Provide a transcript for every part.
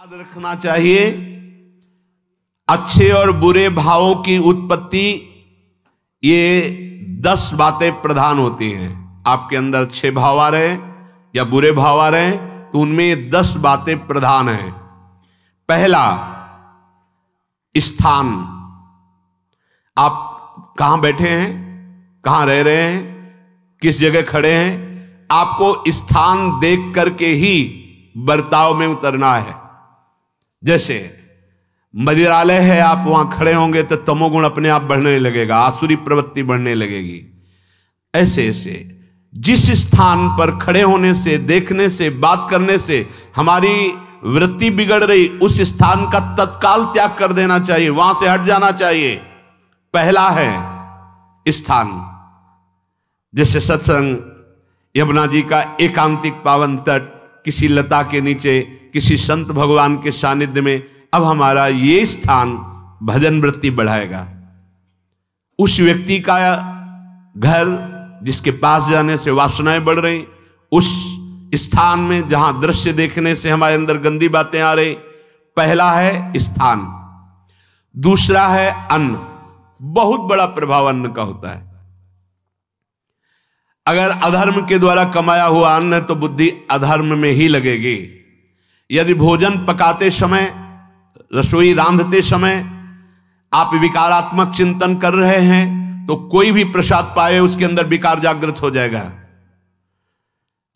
याद रखना चाहिए, अच्छे और बुरे भावों की उत्पत्ति, ये 10 बातें प्रधान होती हैं। आपके अंदर अच्छे भाव आ रहे हैं या बुरे भाव आ रहे हैं तो उनमें ये 10 बातें प्रधान हैं। पहला, स्थान। आप कहां बैठे हैं, कहां रह रहे हैं, किस जगह खड़े हैं, आपको स्थान देख करके ही बर्ताव में उतरना है। जैसे मदिरालय है, आप वहां खड़े होंगे तो तमोगुण अपने आप बढ़ने लगेगा, आसुरी प्रवृत्ति बढ़ने लगेगी। ऐसे ऐसे जिस स्थान पर खड़े होने से, देखने से, बात करने से हमारी वृत्ति बिगड़ रही, उस स्थान का तत्काल त्याग कर देना चाहिए, वहां से हट जाना चाहिए। पहला है स्थान। जैसे सत्संग, यमुना जी का एकांतिक पावन तट, किसी लता के नीचे, किसी संत भगवान के सानिध्य में, अब हमारा ये स्थान भजन वृत्ति बढ़ाएगा। उस व्यक्ति का घर जिसके पास जाने से वासनाएं बढ़ रही, उस स्थान में जहां दृश्य देखने से हमारे अंदर गंदी बातें आ रही, पहला है स्थान। दूसरा है अन्न। बहुत बड़ा प्रभाव अन्न का होता है। अगर अधर्म के द्वारा कमाया हुआ अन्न है तो बुद्धि अधर्म में ही लगेगी। यदि भोजन पकाते समय, रसोई रांधते समय आप विकारात्मक चिंतन कर रहे हैं तो कोई भी प्रसाद पाए उसके अंदर विकार जागृत हो जाएगा।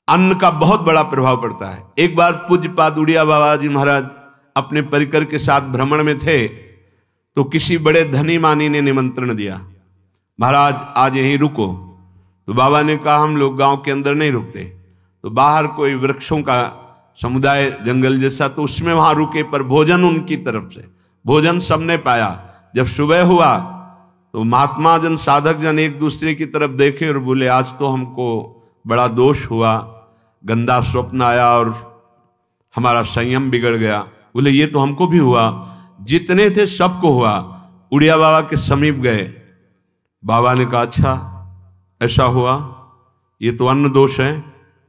अन्न का बहुत बड़ा प्रभाव पड़ता है। एक बार पूज्य पाद उड़िया बाबा जी महाराज अपने परिकर के साथ भ्रमण में थे तो किसी बड़े धनी मानी ने निमंत्रण दिया, महाराज आज यहीं रुको। तो बाबा ने कहा हम लोग गांव के अंदर नहीं रुकते, तो बाहर कोई वृक्षों का समुदाय, जंगल जैसा, तो उसमें वहां रुके, पर भोजन उनकी तरफ से, भोजन सबने पाया। जब सुबह हुआ तो महात्मा जन, साधक जन एक दूसरे की तरफ देखे और बोले आज तो हमको बड़ा दोष हुआ, गंदा स्वप्न आया और हमारा संयम बिगड़ गया। बोले ये तो हमको भी हुआ, जितने थे सबको हुआ। उड़िया बाबा के समीप गए, बाबा ने कहा अच्छा ऐसा हुआ, ये तो अन्न दोष है,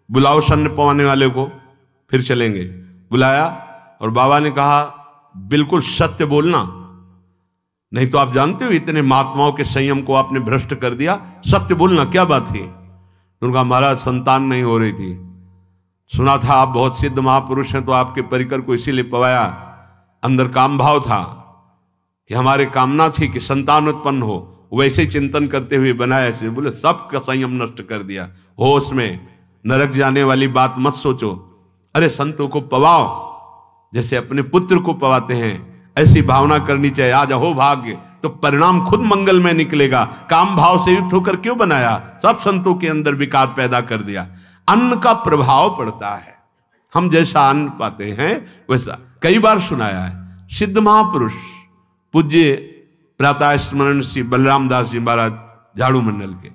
बुलाओ सन्न पवाने वाले को, फिर चलेंगे। बुलाया और बाबा ने कहा बिल्कुल सत्य बोलना, नहीं तो आप जानते हो इतने महात्माओं के संयम को आपने भ्रष्ट कर दिया, सत्य बोलना, क्या बात थी? तो उनका महाराज संतान नहीं हो रही थी, सुना था आप बहुत सिद्ध महापुरुष हैं तो आपके परिकर को इसीलिए पवाया, अंदर काम भाव था कि हमारे कामना थी कि संतान उत्पन्न हो, वैसे चिंतन करते हुए बनाया से। बोले सबका संयम नष्ट कर दिया, होश में, नरक जाने वाली बात मत सोचो। अरे संतों को पवाओ जैसे अपने पुत्र को पवाते हैं, ऐसी भावना करनी चाहिए। आज हो भाग्य तो परिणाम खुद मंगल में निकलेगा। काम भाव से युक्त होकर क्यों बनाया? सब संतों के अंदर विकार पैदा कर दिया। अन्न का प्रभाव पड़ता है, हम जैसा अन्न पाते हैं वैसा। कई बार सुनाया है, सिद्ध महापुरुष पूज्य प्रातः स्मरण श्री बलराम दास जी महाराज झाड़ू मंडल के,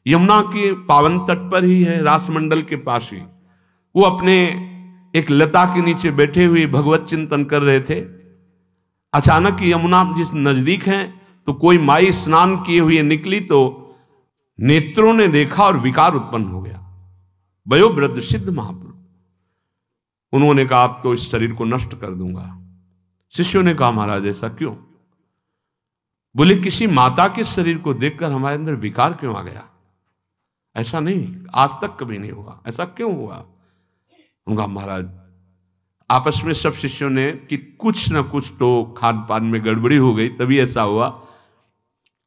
यमुना के पावन तट पर ही है, रास मंडल के पास ही, वो अपने एक लता के नीचे बैठे हुए भगवत चिंतन कर रहे थे। अचानक यमुना जिस नजदीक है तो कोई माई स्नान किए हुए निकली तो नेत्रों ने देखा और विकार उत्पन्न हो गया। वयोवृद्ध सिद्ध महापुरुष, उन्होंने कहा आप तो इस शरीर को नष्ट कर दूंगा। शिष्यों ने कहा महाराज ऐसा क्यों? बोले किसी माता के शरीर को देखकर हमारे अंदर विकार क्यों आ गया? ऐसा नहीं, आज तक कभी नहीं हुआ, ऐसा क्यों हुआ? उनका महाराज आपस में सब शिष्यों ने कि कुछ ना कुछ तो खान पान में गड़बड़ी हो गई तभी ऐसा हुआ।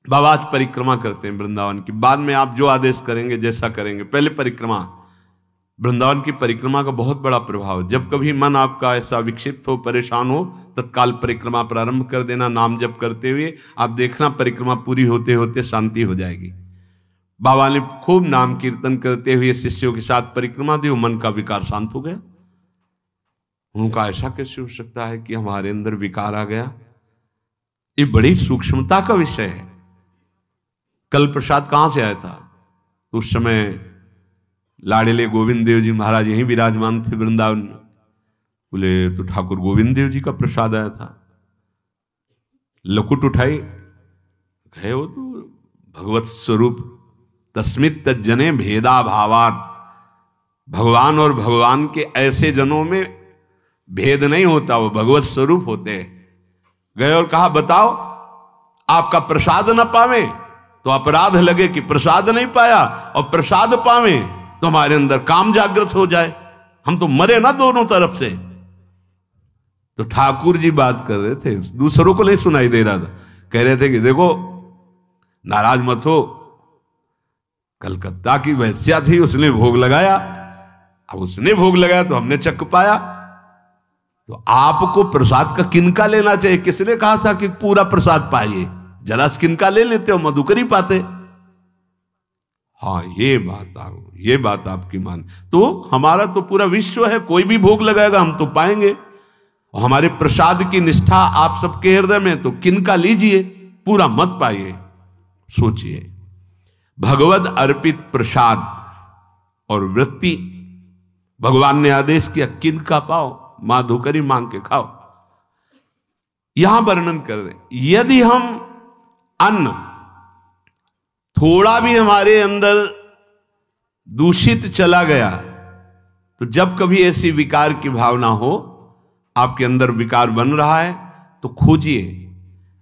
बाबा आज परिक्रमा करते हैं वृंदावन की, बाद में आप जो आदेश करेंगे जैसा करेंगे, पहले परिक्रमा। वृंदावन की परिक्रमा का बहुत बड़ा प्रभाव। जब कभी मन आपका ऐसा विक्षिप्त हो, परेशान हो, तत्काल परिक्रमा प्रारंभ कर देना, नाम जप करते हुए। आप देखना परिक्रमा पूरी होते होते शांति हो जाएगी। बाबा ने खूब नाम कीर्तन करते हुए शिष्यों के साथ परिक्रमा दी, मन का विकार शांत हो गया। उनका ऐसा कैसे हो सकता है कि हमारे अंदर विकार आ गया? ये बड़ी सूक्ष्मता का विषय है। कल प्रसाद कहां से आया था? तो उस समय लाड़ेले गोविंद देव जी महाराज यहीं विराजमान थे वृंदावन में। बोले तो ठाकुर गोविंद देव जी का प्रसाद आया था। लकुट उठाई, गए वो तो भगवत स्वरूप तस्मित तज्जने भेदा भावात। भगवान और भगवान के ऐसे जनों में भेद नहीं होता, वो भगवत स्वरूप होते हैं। गए और कहा बताओ आपका प्रसाद न पावे तो अपराध लगे कि प्रसाद नहीं पाया, और प्रसाद पावे तो हमारे अंदर काम जागृत हो जाए, हम तो मरे ना दोनों तरफ से। तो ठाकुर जी बात कर रहे थे, दूसरों को नहीं सुनाई दे रहा था। कह रहे थे कि देखो नाराज मत हो, कलकत्ता की वैश्या थी, उसने भोग लगाया, अब उसने भोग लगाया तो हमने चख पाया, तो आपको प्रसाद का किनका लेना चाहिए? किसने कहा था कि पूरा प्रसाद पाइए? जरा किनका ले लेते हो, मधुकरी पाते। हाँ ये बात आपकी मान, तो हमारा तो पूरा विश्व है, कोई भी भोग लगाएगा हम तो पाएंगे। और हमारे प्रसाद की निष्ठा आप सबके हृदय में, तो किनका लीजिए, पूरा मत पाइए। सोचिए, भगवद अर्पित प्रसाद और वृत्ति भगवान ने आदेश किया किनका पाओ, माधुकरी मांग के खाओ। यहां वर्णन कर रहे यदि हम अन्न थोड़ा भी हमारे अंदर दूषित चला गया, तो जब कभी ऐसी विकार की भावना हो, आपके अंदर विकार बन रहा है, तो खोजिए।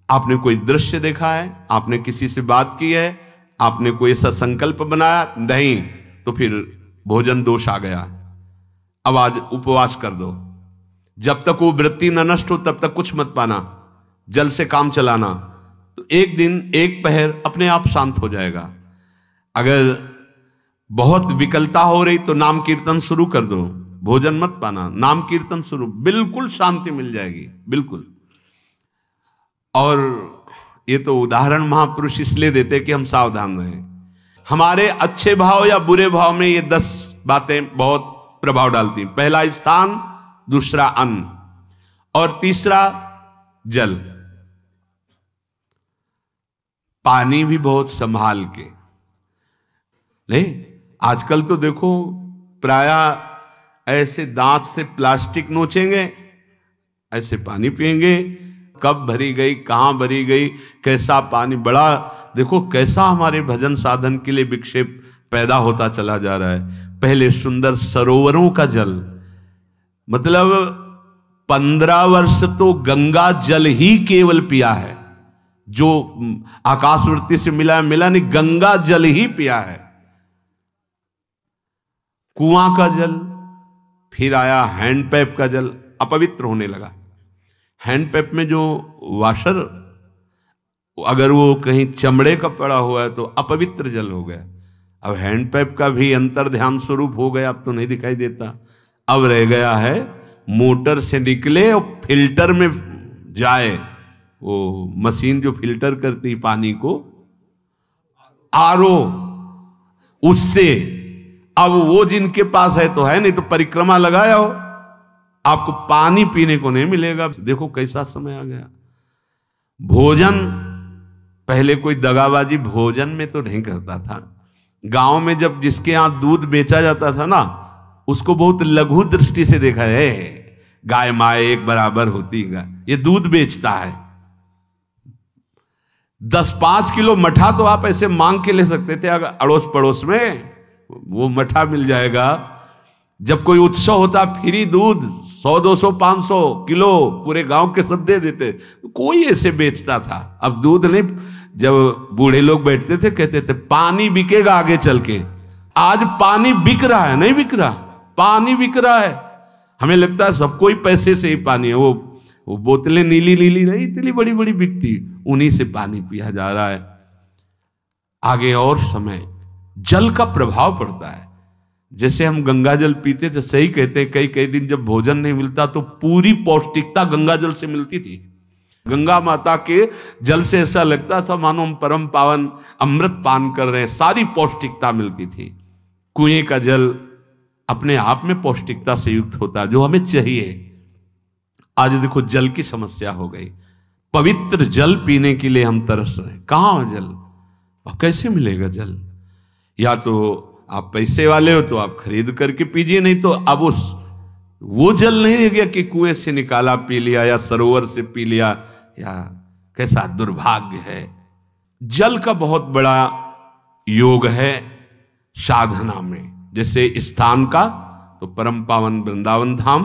आपने कोई दृश्य देखा है, आपने किसी से बात की है, आपने कोई ऐसा संकल्प बनाया, नहीं तो फिर भोजन दोष आ गया, अब आज उपवास कर दो। जब तक वो वृत्ति न नष्ट हो तब तक कुछ मत पाना, जल से काम चलाना, तो एक दिन एक पहर अपने आप शांत हो जाएगा। अगर बहुत विकलता हो रही तो नाम कीर्तन शुरू कर दो, भोजन मत पाना, नाम कीर्तन शुरू, बिल्कुल शांति मिल जाएगी, बिल्कुल। और ये तो उदाहरण महापुरुष इसलिए देते कि हम सावधान रहें। हमारे अच्छे भाव या बुरे भाव में ये 10 बातें बहुत प्रभाव डालती हैं। पहला स्थान, दूसरा अन्न, और तीसरा जल। पानी भी बहुत संभाल के नहीं, आजकल तो देखो प्रायः ऐसे दांत से प्लास्टिक नोचेंगे, ऐसे पानी पिएंगे, कब भरी गई, कहां भरी गई, कैसा पानी, बड़ा देखो कैसा हमारे भजन साधन के लिए विक्षेप पैदा होता चला जा रहा है। पहले सुंदर सरोवरों का जल, मतलब 15 वर्ष तो गंगा जल ही केवल पिया है, जो आकाशवृत्ति से मिला नहीं, गंगा जल ही पिया है। कुआं का जल, फिर आया हैंडपैप का जल, अपवित्र होने लगा। हैंडपैप में जो वाशर, अगर वो कहीं चमड़े का पड़ा हुआ है तो अपवित्र जल हो गया। अब हैंडपैप का भी अंतर ध्यान स्वरूप हो गया, अब तो नहीं दिखाई देता। अब रह गया है मोटर से निकले और फिल्टर में जाए, वो मशीन जो फिल्टर करती पानी को, आरओ, उससे। अब वो जिनके पास है तो है, नहीं तो परिक्रमा लगाया हो, आपको पानी पीने को नहीं मिलेगा। देखो कैसा समय आ गया। भोजन, पहले कोई दगाबाजी भोजन में तो नहीं करता था। गांव में जब जिसके यहां दूध बेचा जाता था ना, उसको बहुत लघु दृष्टि से देखा है, गाय माए एक बराबर होती है, ये दूध बेचता है। 10-5 किलो मठा तो आप ऐसे मांग के ले सकते थे, अगर अड़ोस पड़ोस में वो मठा मिल जाएगा। जब कोई उत्सव होता, फ्री दूध 100, 200, 500 किलो पूरे गांव के सब दे देते, कोई ऐसे बेचता था। अब दूध नहीं, जब बूढ़े लोग बैठते थे कहते थे पानी बिकेगा आगे चल के। आज पानी बिक रहा है, नहीं बिक रहा, पानी बिक रहा है। हमें लगता है सबको ही पैसे से ही पानी है, वो बोतलें नीली नीली नहीं, इतनी बड़ी बड़ी बिकती, उन्हीं से पानी पिया जा रहा है। आगे और समय जल का प्रभाव पड़ता है। जैसे हम गंगा जल पीते थे, सही कहते हैं, कई दिन जब भोजन नहीं मिलता तो पूरी पौष्टिकता गंगा जल से मिलती थी। गंगा माता के जल से ऐसा लगता था मानो हम परम पावन अमृत पान कर रहे हैं, सारी पौष्टिकता मिलती थी। कुएं का जल अपने आप में पौष्टिकता से युक्त होता है, जो हमें चाहिए। आज देखो जल की समस्या हो गई, पवित्र जल पीने के लिए हम तरस रहे हैं। कहां हो जल, और कैसे मिलेगा जल? या तो आप पैसे वाले हो तो आप खरीद करके पीजिए, नहीं तो अब वो जल नहीं रह गया कि कुएं से निकाला पी लिया या सरोवर से पी लिया, या कैसा दुर्भाग्य है। जल का बहुत बड़ा योग है साधना में। जैसे स्थान का तो परम पावन वृंदावन धाम,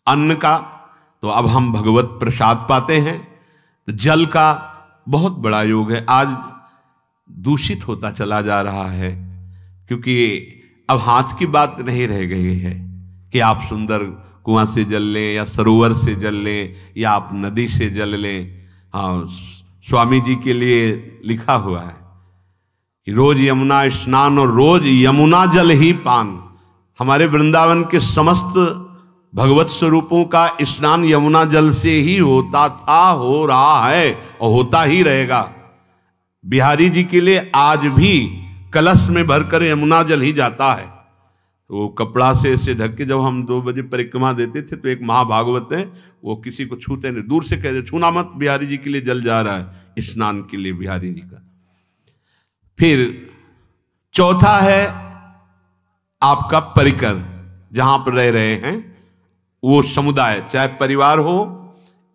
अन्न का तो अब हम भगवत प्रसाद पाते हैं, तो जल का बहुत बड़ा योग है। आज दूषित होता चला जा रहा है, क्योंकि अब हाथ की बात नहीं रह गई है कि आप सुंदर कुआं से जल लें या सरोवर से जल लें या आप नदी से जल लें। हाँ, स्वामी जी के लिए लिखा हुआ है कि रोज यमुना स्नान और रोज यमुना जल ही पान। हमारे वृंदावन के समस्त भगवत स्वरूपों का स्नान यमुना जल से ही होता था, हो रहा है और होता ही रहेगा। बिहारी जी के लिए आज भी कलश में भरकर यमुना जल ही जाता है। वो कपड़ा से ऐसे ढक के जब हम 2 बजे परिक्रमा देते थे तो एक महाभागवत है, वो किसी को छूते नहीं, दूर से कहते छूना मत, बिहारी जी के लिए जल जा रहा है स्नान के लिए बिहारी जी का। फिर चौथा है आपका परिकर, जहां पर रह रहे हैं वो समुदाय, चाहे परिवार हो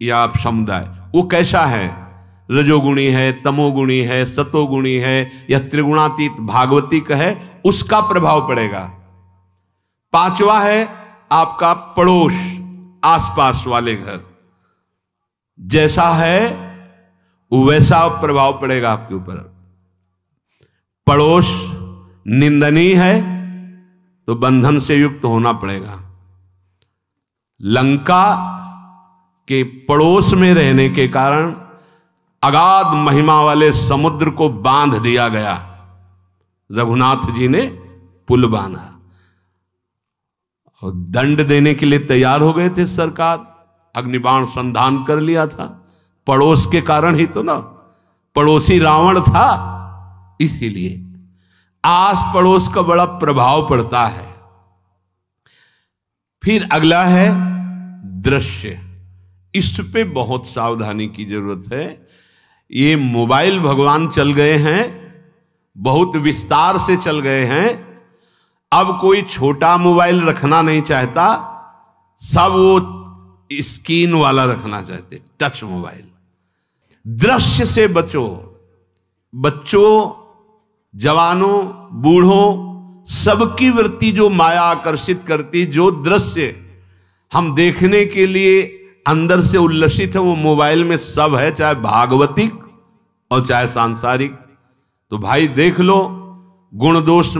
या आप समुदाय, वो कैसा है, रजोगुणी है, तमोगुणी है, सतोगुणी है या त्रिगुणातीत भागवतिक है, उसका प्रभाव पड़ेगा। पांचवा है आपका पड़ोस, आसपास वाले घर, जैसा है वैसा प्रभाव पड़ेगा आपके ऊपर। पड़ोस निंदनीय है तो बंधन से युक्त होना पड़ेगा। लंका के पड़ोस में रहने के कारण अगाध महिमा वाले समुद्र को बांध दिया गया, रघुनाथ जी ने पुल बांधा और दंड देने के लिए तैयार हो गए थे सरकार, अग्निबाण संधान कर लिया था, पड़ोस के कारण ही तो ना, पड़ोसी रावण था, इसीलिए आस पड़ोस का बड़ा प्रभाव पड़ता है। फिर अगला है दृश्य, इस पे बहुत सावधानी की जरूरत है। ये मोबाइल भगवान चल गए हैं, बहुत विस्तार से चल गए हैं, अब कोई छोटा मोबाइल रखना नहीं चाहता, सब वो स्क्रीन वाला रखना चाहते, टच मोबाइल। दृश्य से बचो, बच्चों, जवानों, बूढ़ों, सबकी वृत्ति जो माया आकर्षित करती, जो दृश्य हम देखने के लिए अंदर से उल्लसित है, वो मोबाइल में सब है, चाहे भागवतिक और चाहे सांसारिक। तो भाई देख लो, गुण दोष